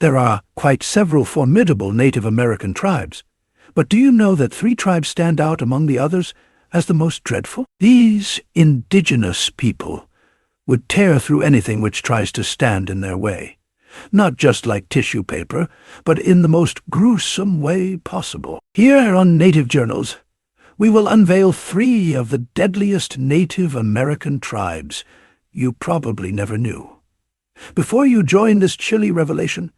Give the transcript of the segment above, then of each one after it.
There are quite several formidable Native American tribes, but do you know that 3 tribes stand out among the others as the most dreadful? These indigenous people would tear through anything which tries to stand in their way, not just like tissue paper, but in the most gruesome way possible. Here on Native Journals, we will unveil 3 of the deadliest Native American tribes you probably never knew. Before you join this chilly revelation,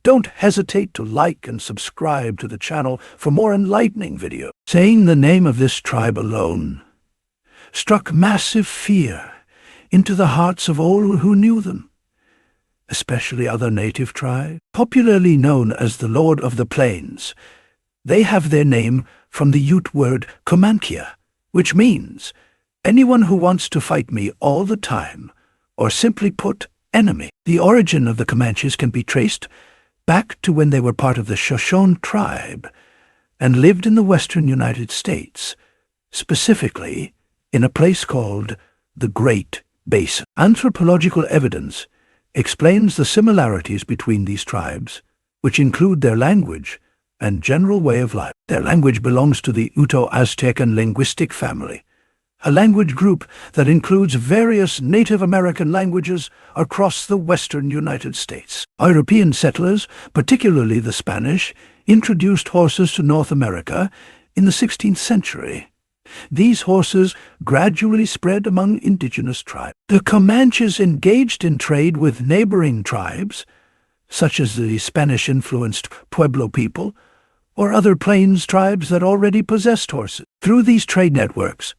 don't hesitate to like and subscribe to the channel for more enlightening videos. Saying the name of this tribe alone struck massive fear into the hearts of all who knew them, especially other native tribes. Popularly known as the Lord of the Plains, they have their name from the Ute word Comanchia, which means anyone who wants to fight me all the time, or simply put, enemy. The origin of the Comanches can be traced back to when they were part of the Shoshone tribe and lived in the western United States, specifically in a place called the Great Basin. Anthropological evidence explains the similarities between these tribes, which include their language and general way of life. Their language belongs to the Uto-Aztecan linguistic family, a language group that includes various Native American languages across the western United States. European settlers, particularly the Spanish, introduced horses to North America in the 16th century. These horses gradually spread among indigenous tribes. The Comanches engaged in trade with neighboring tribes, such as the Spanish-influenced Pueblo people, or other plains tribes that already possessed horses. Through these trade networks,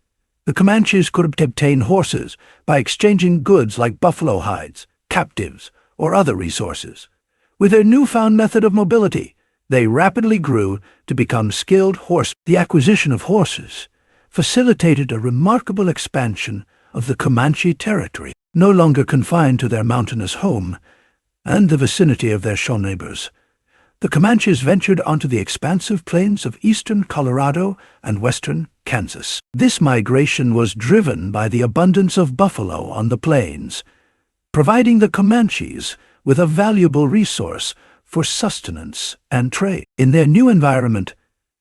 the Comanches could obtain horses by exchanging goods like buffalo hides, captives, or other resources. With their newfound method of mobility, they rapidly grew to become skilled horsemen. The acquisition of horses facilitated a remarkable expansion of the Comanche territory, no longer confined to their mountainous home and the vicinity of their Shoshone neighbors. The Comanches ventured onto the expansive plains of eastern Colorado and western Kansas. This migration was driven by the abundance of buffalo on the plains, providing the Comanches with a valuable resource for sustenance and trade. In their new environment,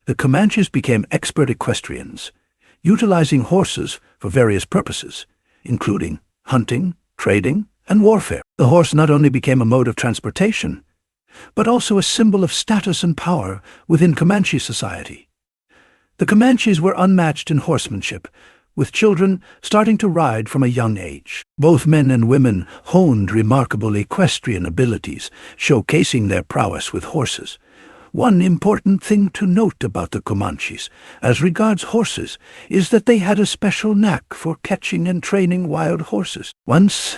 the Comanches became expert equestrians, utilizing horses for various purposes, including hunting, trading, and warfare. The horse not only became a mode of transportation, but also a symbol of status and power within Comanche society. The Comanches were unmatched in horsemanship, with children starting to ride from a young age. Both men and women honed remarkable equestrian abilities, showcasing their prowess with horses. One important thing to note about the Comanches, as regards horses, is that they had a special knack for catching and training wild horses. Once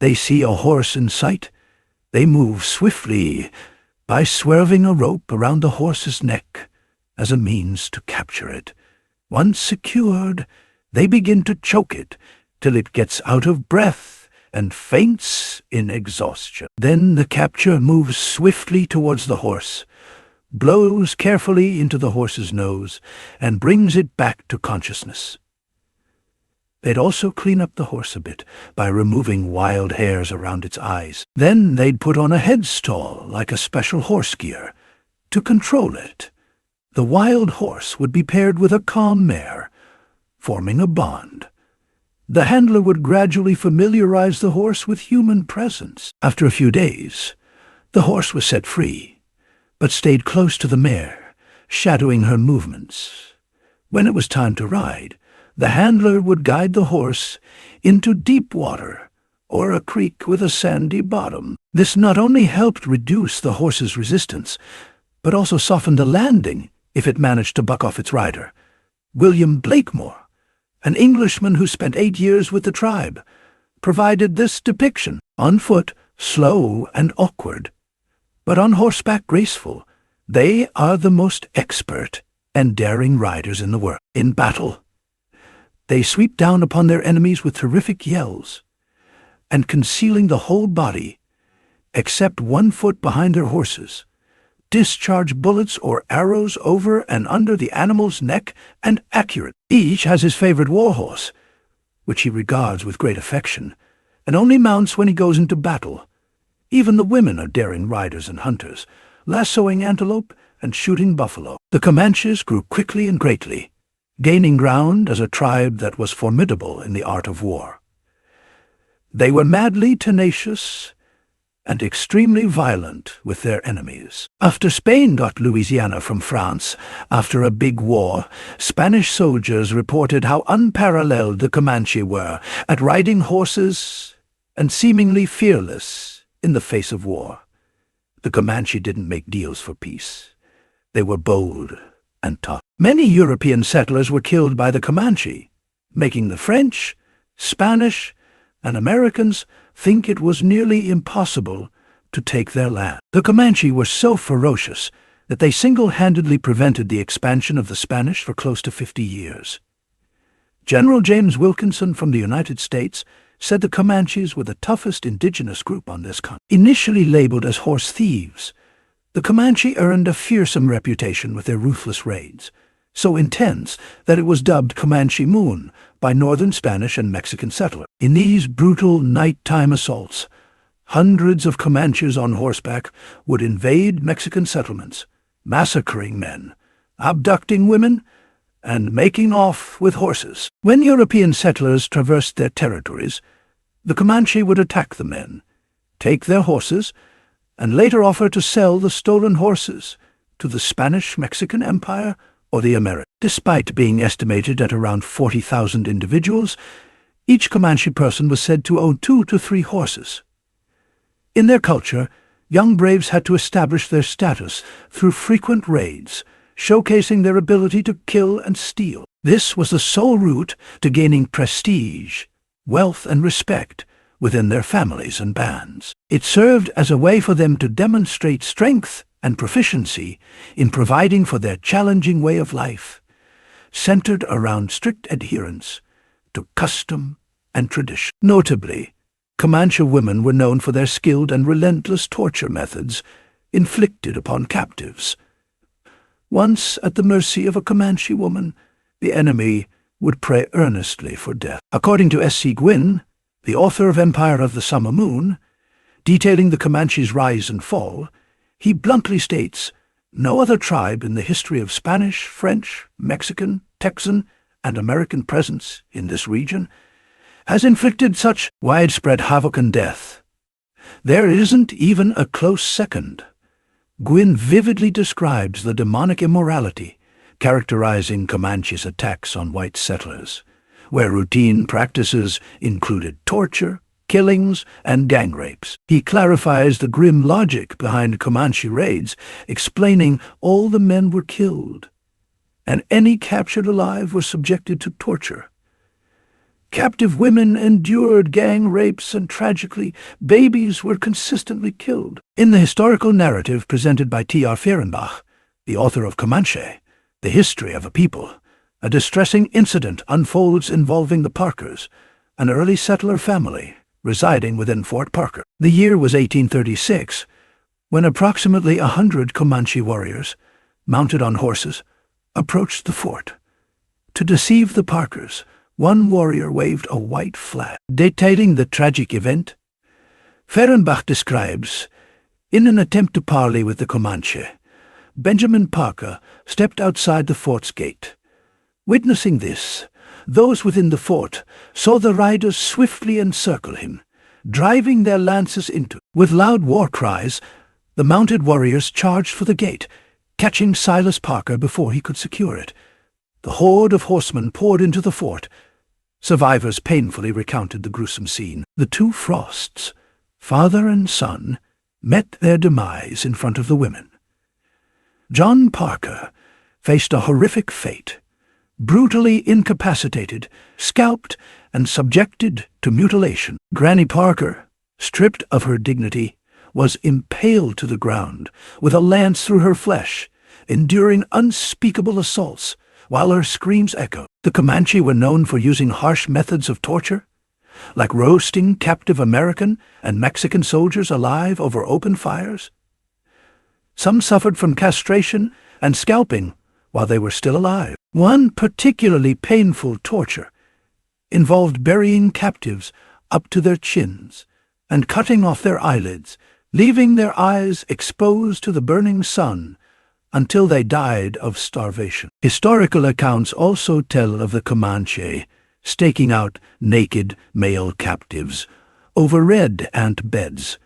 they see a horse in sight, they move swiftly by swerving a rope around the horse's neck as a means to capture it. Once secured, they begin to choke it till it gets out of breath and faints in exhaustion. Then the capture moves swiftly towards the horse, blows carefully into the horse's nose, and brings it back to consciousness. They'd also clean up the horse a bit by removing wild hairs around its eyes. Then they'd put on a headstall like a special horse gear to control it. The wild horse would be paired with a calm mare, forming a bond. The handler would gradually familiarize the horse with human presence. After a few days, the horse was set free, but stayed close to the mare, shadowing her movements. When it was time to ride, the handler would guide the horse into deep water or a creek with a sandy bottom. This not only helped reduce the horse's resistance, but also softened the landing if it managed to buck off its rider. William Blakemore, an Englishman who spent 8 years with the tribe, provided this depiction. On foot, slow and awkward, but on horseback graceful, they are the most expert and daring riders in the world. In battle, they sweep down upon their enemies with terrific yells, and concealing the whole body, except 1 foot behind their horses, discharge bullets or arrows over and under the animal's neck and accurate. Each has his favorite warhorse, which he regards with great affection, and only mounts when he goes into battle. Even the women are daring riders and hunters, lassoing antelope and shooting buffalo. The Comanches grew quickly and greatly, gaining ground as a tribe that was formidable in the art of war. They were madly tenacious and extremely violent with their enemies. After Spain got Louisiana from France after a big war, Spanish soldiers reported how unparalleled the Comanche were at riding horses and seemingly fearless in the face of war. The Comanche didn't make deals for peace. They were bold and tough. Many European settlers were killed by the Comanche, making the French, Spanish, and Americans think it was nearly impossible to take their land. The Comanche were so ferocious that they single-handedly prevented the expansion of the Spanish for close to 50 years. General James Wilkinson from the United States said the Comanches were the toughest indigenous group on this continent. Initially labeled as horse thieves, the Comanche earned a fearsome reputation with their ruthless raids, so intense that it was dubbed Comanche Moon by northern Spanish and Mexican settlers. In these brutal nighttime assaults, hundreds of Comanches on horseback would invade Mexican settlements, massacring men, abducting women, and making off with horses. When European settlers traversed their territories, the Comanche would attack the men, take their horses, and later offer to sell the stolen horses to the Spanish-Mexican Empire or the Americans. Despite being estimated at around 40,000 individuals, each Comanche person was said to own 2 to 3 horses. In their culture, young braves had to establish their status through frequent raids, showcasing their ability to kill and steal. This was the sole route to gaining prestige, wealth, and respect within their families and bands. It served as a way for them to demonstrate strength and proficiency in providing for their challenging way of life, centered around strict adherence to custom and tradition. Notably, Comanche women were known for their skilled and relentless torture methods inflicted upon captives. Once at the mercy of a Comanche woman, the enemy would pray earnestly for death. According to S.C. Gwynn, the author of Empire of the Summer Moon, detailing the Comanche's rise and fall, he bluntly states, "No other tribe in the history of Spanish, French, Mexican, Texan, and American presence in this region has inflicted such widespread havoc and death. There isn't even a close second." Gwynn vividly describes the demonic immorality characterizing Comanche's attacks on white settlers, where routine practices included torture, killings, and gang rapes. He clarifies the grim logic behind Comanche raids, explaining all the men were killed, and any captured alive were subjected to torture. Captive women endured gang rapes, and tragically, babies were consistently killed. In the historical narrative presented by T.R. Fehrenbach, the author of Comanche, The History of a People, a distressing incident unfolds involving the Parkers, an early settler family residing within Fort Parker. The year was 1836, when approximately 100 Comanche warriors, mounted on horses, approached the fort. To deceive the Parkers, one warrior waved a white flag. Detailing the tragic event, Fehrenbach describes, in an attempt to parley with the Comanche, Benjamin Parker stepped outside the fort's gate. Witnessing this, those within the fort saw the riders swiftly encircle him, driving their lances into him. With loud war cries, the mounted warriors charged for the gate, catching Silas Parker before he could secure it. The horde of horsemen poured into the fort. Survivors painfully recounted the gruesome scene. The two Frosts, father and son, met their demise in front of the women. John Parker faced a horrific fate, brutally incapacitated, scalped, and subjected to mutilation. Granny Parker, stripped of her dignity, was impaled to the ground with a lance through her flesh, enduring unspeakable assaults while her screams echoed. The Comanche were known for using harsh methods of torture, like roasting captive American and Mexican soldiers alive over open fires. Some suffered from castration and scalping while they were still alive. One particularly painful torture involved burying captives up to their chins and cutting off their eyelids leaving their eyes exposed to the burning sun until they died of starvation. Historical accounts also tell of the Comanche staking out naked male captives over red ant beds,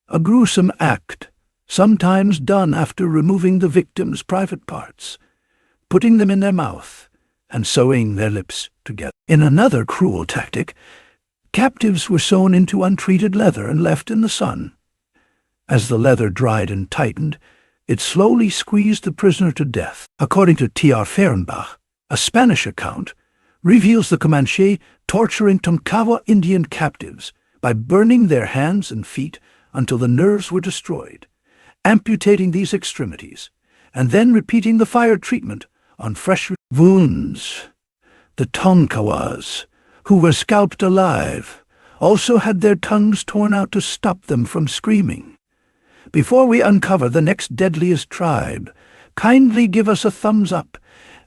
a gruesome act sometimes done after removing the victim's private parts, putting them in their mouth, and sewing their lips together. In another cruel tactic, captives were sewn into untreated leather and left in the sun. As the leather dried and tightened, it slowly squeezed the prisoner to death. According to T.R. Fehrenbach, a Spanish account reveals the Comanche torturing Tonkawa Indian captives by burning their hands and feet until the nerves were destroyed, amputating these extremities, and then repeating the fire treatment on fresh wounds. The Tonkawas, who were scalped alive, also had their tongues torn out to stop them from screaming. Before we uncover the next deadliest tribe, kindly give us a thumbs up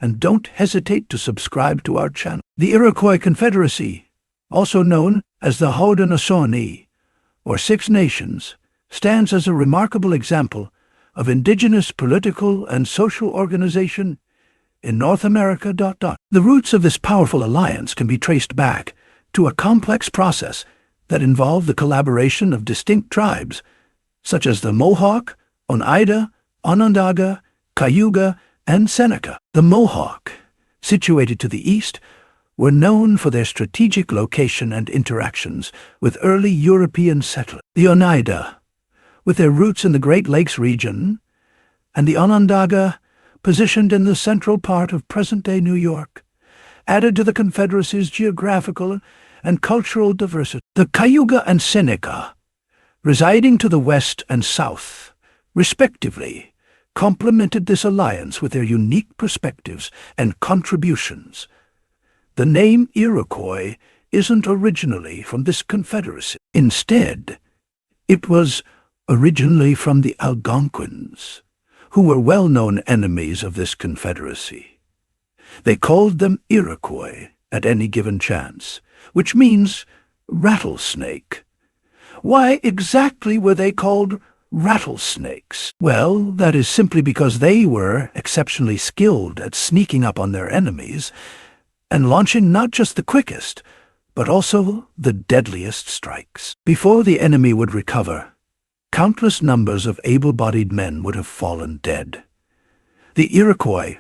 and don't hesitate to subscribe to our channel. The Iroquois Confederacy, also known as the Haudenosaunee, or Six Nations, stands as a remarkable example of indigenous political and social organization in North America. The roots of this powerful alliance can be traced back to a complex process that involved the collaboration of distinct tribes, such as the Mohawk, Oneida, Onondaga, Cayuga, and Seneca. The Mohawk, situated to the east, were known for their strategic location and interactions with early European settlers. The Oneida, with their roots in the Great Lakes region, and the Onondaga, positioned in the central part of present-day New York, added to the Confederacy's geographical and cultural diversity. The Cayuga and Seneca, residing to the west and south, respectively, complemented this alliance with their unique perspectives and contributions. The name Iroquois isn't originally from this confederacy. Instead, it was originally from the Algonquins, who were well-known enemies of this confederacy. They called them Iroquois at any given chance, which means rattlesnake. Why exactly were they called rattlesnakes? Well, that is simply because they were exceptionally skilled at sneaking up on their enemies and launching not just the quickest, but also the deadliest strikes. Before the enemy would recover, countless numbers of able-bodied men would have fallen dead. The Iroquois,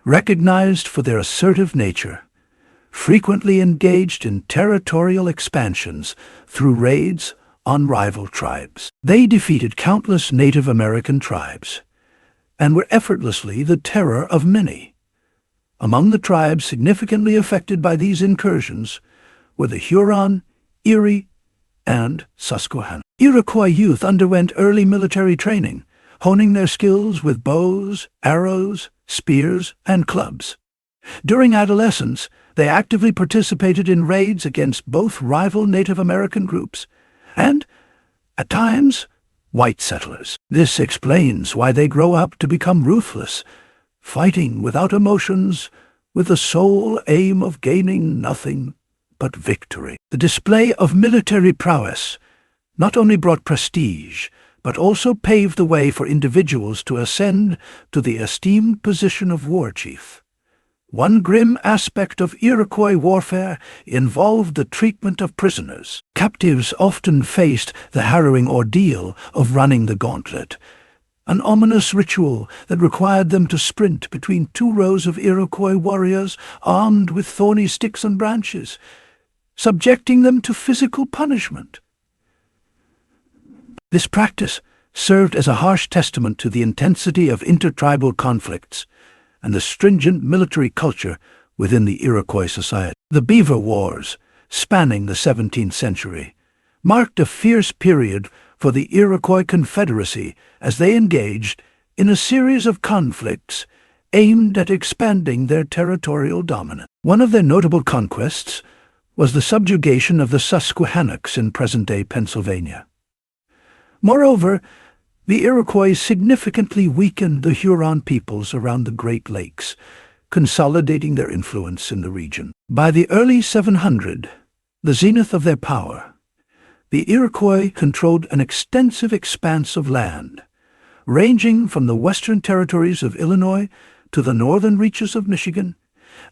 recognized for their assertive nature, frequently engaged in territorial expansions through raids on rival tribes. They defeated countless Native American tribes and were effortlessly the terror of many. Among the tribes significantly affected by these incursions were the Huron, Erie, and Susquehanna. Iroquois youth underwent early military training, honing their skills with bows, arrows, spears, and clubs. During adolescence, they actively participated in raids against both rival Native American groups and, at times, white settlers. This explains why they grow up to become ruthless, fighting without emotions, with the sole aim of gaining nothing but victory. The display of military prowess not only brought prestige, but also paved the way for individuals to ascend to the esteemed position of war chief. One grim aspect of Iroquois warfare involved the treatment of prisoners. Captives often faced the harrowing ordeal of running the gauntlet, an ominous ritual that required them to sprint between two rows of Iroquois warriors armed with thorny sticks and branches, subjecting them to physical punishment. This practice served as a harsh testament to the intensity of intertribal conflicts and the stringent military culture within the Iroquois society. The Beaver Wars, spanning the 17th century, marked a fierce period for the Iroquois Confederacy as they engaged in a series of conflicts aimed at expanding their territorial dominance. One of their notable conquests was the subjugation of the Susquehannocks in present-day Pennsylvania. Moreover, the Iroquois significantly weakened the Huron peoples around the Great Lakes, consolidating their influence in the region. By the early 700, the zenith of their power, The Iroquois controlled an extensive expanse of land, ranging from the western territories of Illinois to the northern reaches of Michigan,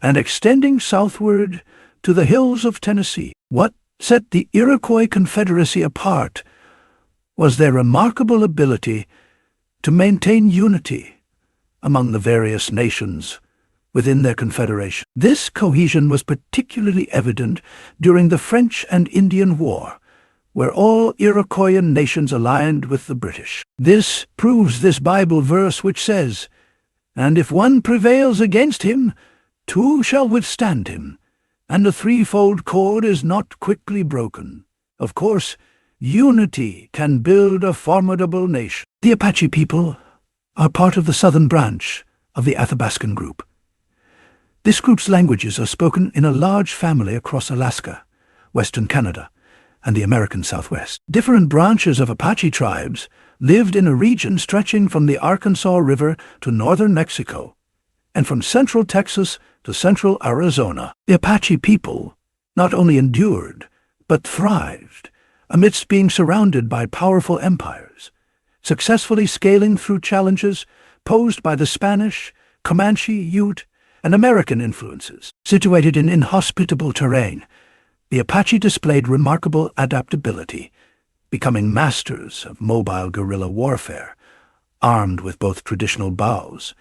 and extending southward to the hills of Tennessee. What set the Iroquois Confederacy apart was their remarkable ability to maintain unity among the various nations within their confederation. This cohesion was particularly evident during the French and Indian War, where all Iroquoian nations aligned with the British. This proves this Bible verse which says, "And if one prevails against him, two shall withstand him, and the threefold cord is not quickly broken." Of course, unity can build a formidable nation. The Apache people are part of the southern branch of the Athabascan group. This group's languages are spoken in a large family across Alaska, western Canada, and the American Southwest. Different branches of Apache tribes lived in a region stretching from the Arkansas River to northern Mexico, and from central Texas to central Arizona. The Apache people not only endured, but thrived amidst being surrounded by powerful empires, successfully scaling through challenges posed by the Spanish, Comanche, Ute, and American influences. Situated in inhospitable terrain, the Apache displayed remarkable adaptability, becoming masters of mobile guerrilla warfare, armed with both traditional bows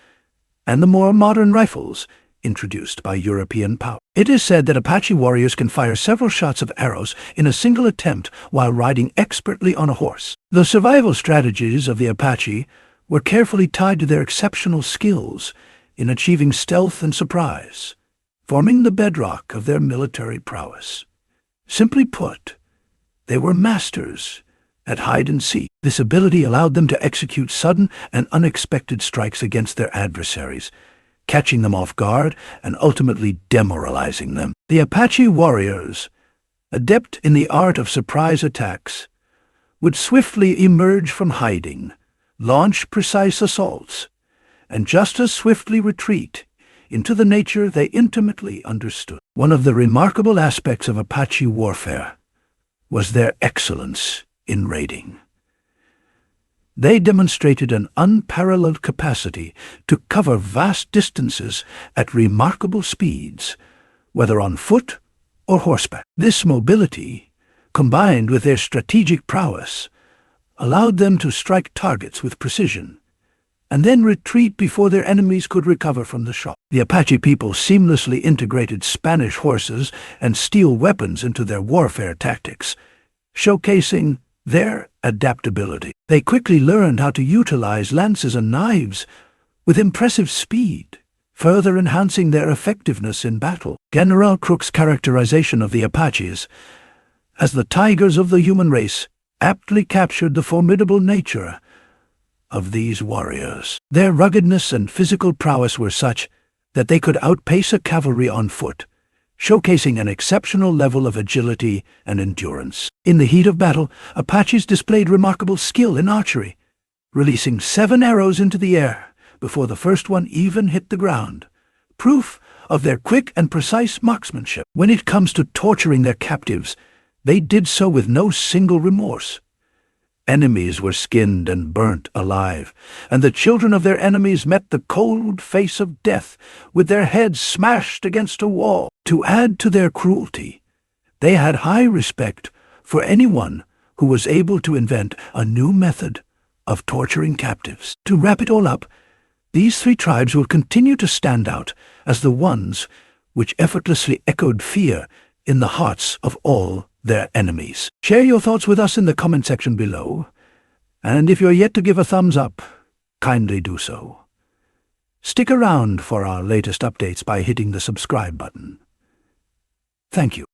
and the more modern rifles introduced by European power. It is said that Apache warriors can fire several shots of arrows in a single attempt while riding expertly on a horse. The survival strategies of the Apache were carefully tied to their exceptional skills in achieving stealth and surprise, forming the bedrock of their military prowess. Simply put, they were masters at hide and seek. This ability allowed them to execute sudden and unexpected strikes against their adversaries, catching them off guard and ultimately demoralizing them. The Apache warriors, adept in the art of surprise attacks, would swiftly emerge from hiding, launch precise assaults, and just as swiftly retreat into the nature they intimately understood. One of the remarkable aspects of Apache warfare was their excellence in raiding. They demonstrated an unparalleled capacity to cover vast distances at remarkable speeds, whether on foot or horseback. This mobility, combined with their strategic prowess, allowed them to strike targets with precision and then retreat before their enemies could recover from the shock. The Apache people seamlessly integrated Spanish horses and steel weapons into their warfare tactics, showcasing their adaptability. They quickly learned how to utilize lances and knives with impressive speed, further enhancing their effectiveness in battle. General Crook's characterization of the Apaches as the tigers of the human race aptly captured the formidable nature of these warriors. Their ruggedness and physical prowess were such that they could outpace a cavalry on foot, showcasing an exceptional level of agility and endurance. In the heat of battle, Apaches displayed remarkable skill in archery, releasing 7 arrows into the air before the first one even hit the ground, proof of their quick and precise marksmanship. When it comes to torturing their captives, they did so with no single remorse. Enemies were skinned and burnt alive, and the children of their enemies met the cold face of death with their heads smashed against a wall. To add to their cruelty, they had high respect for anyone who was able to invent a new method of torturing captives. To wrap it all up, these 3 tribes will continue to stand out as the ones which effortlessly echoed fear in the hearts of all their enemies. Share your thoughts with us in the comment section below, and if you're yet to give a thumbs up, kindly do so. Stick around for our latest updates by hitting the subscribe button. Thank you.